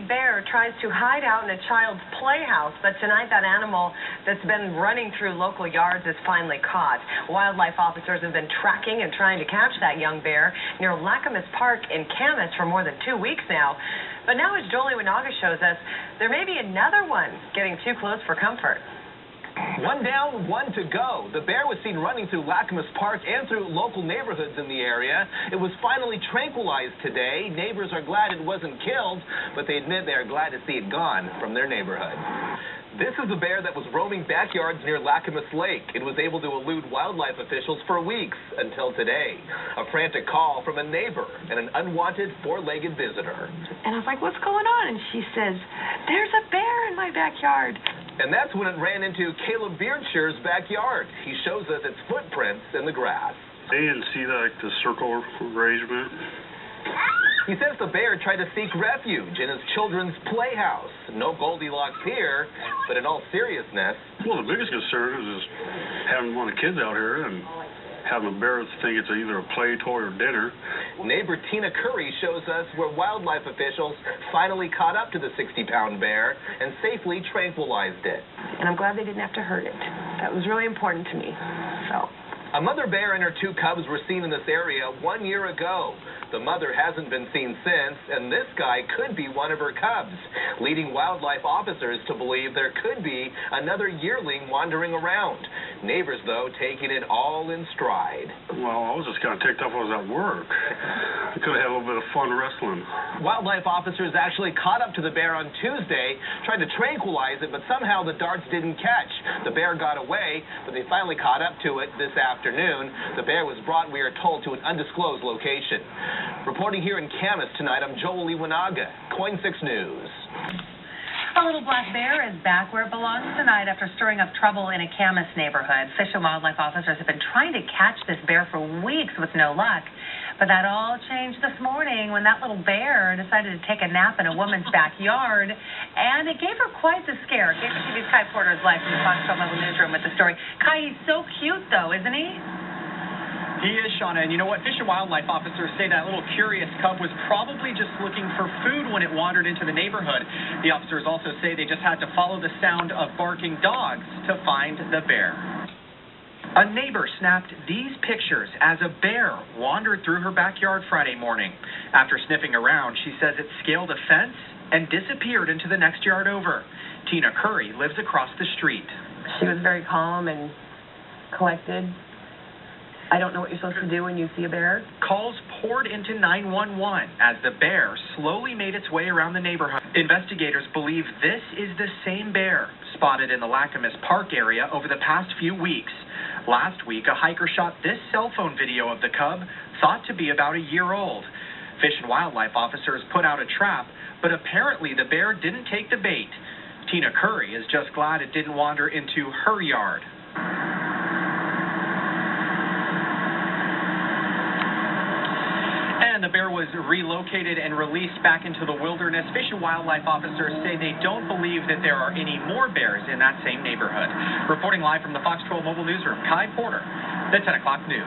bear tries to hide out in a child's playhouse, but tonight that animal that's been running through local yards is finally caught. Wildlife officers have been tracking and trying to catch that young bear near Camas Park in Camas for more than 2 weeks now. But now, as Jolie Winaga shows us, there may be another one getting too close for comfort. One down, one to go. The bear was seen running through Camas Park and through local neighborhoods in the area. It was finally tranquilized today. Neighbors are glad it wasn't killed, but they admit they are glad to see it gone from their neighborhood. This is a bear that was roaming backyards near Camas Lake. It was able to elude wildlife officials for weeks until today. A frantic call from a neighbor and an unwanted four-legged visitor. And I was like, what's going on? And she says, there's a bear in my backyard. And that's when it ran into Caleb Beardshire's backyard. He shows us its footprints in the grass. They didn't see the circle arrangement. He says the bear tried to seek refuge in his children's playhouse. No Goldilocks here, but in all seriousness... Well, the biggest concern is having one of the kids out here and having a bear think it's either a play toy or dinner. Neighbor Tina Curry shows us where wildlife officials finally caught up to the 60-pound bear and safely tranquilized it. And I'm glad they didn't have to hurt it. That was really important to me. So... A mother bear and her 2 cubs were seen in this area 1 year ago. The mother hasn't been seen since, and this guy could be one of her cubs, leading wildlife officers to believe there could be another yearling wandering around. Neighbors, though, taking it all in stride. Well, I was just kind of ticked off I was at work. I could have had a little bit of fun wrestling. Wildlife officers actually caught up to the bear on Tuesday, trying to tranquilize it, but somehow the darts didn't catch. The bear got away, but they finally caught up to it this afternoon. The bear was brought, we are told, to an undisclosed location. Reporting here in Camas tonight, I'm Jolie Winaga, KOIN 6 News. A little black bear is back where it belongs tonight after stirring up trouble in a Camas neighborhood. Fish and wildlife officers have been trying to catch this bear for weeks with no luck. But that all changed this morning when that little bear decided to take a nap in a woman's backyard. And it gave her quite the scare. KBTV's Kai Porter is live from the Fox 12 Mobile Newsroom with the story. Kai, he's so cute, though, isn't he? He is, Shauna, and you know what? Fish and wildlife officers say that little curious cub was probably just looking for food when it wandered into the neighborhood. The officers also say they just had to follow the sound of barking dogs to find the bear. A neighbor snapped these pictures as a bear wandered through her backyard Friday morning. After sniffing around, she says it scaled a fence and disappeared into the next yard over. Tina Curry lives across the street. She was very calm and collected. I don't know what you're supposed to do when you see a bear. Calls poured into 911 as the bear slowly made its way around the neighborhood. Investigators believe this is the same bear spotted in the Camas Park area over the past few weeks. Last week, a hiker shot this cell phone video of the cub, thought to be about a year old. Fish and wildlife officers put out a trap, but apparently the bear didn't take the bait. Tina Curry is just glad it didn't wander into her yard. And the bear was relocated and released back into the wilderness. Fish and wildlife officers say they don't believe that there are any more bears in that same neighborhood. Reporting live from the Fox 12 Mobile Newsroom, Kai Porter, the 10 o'clock news.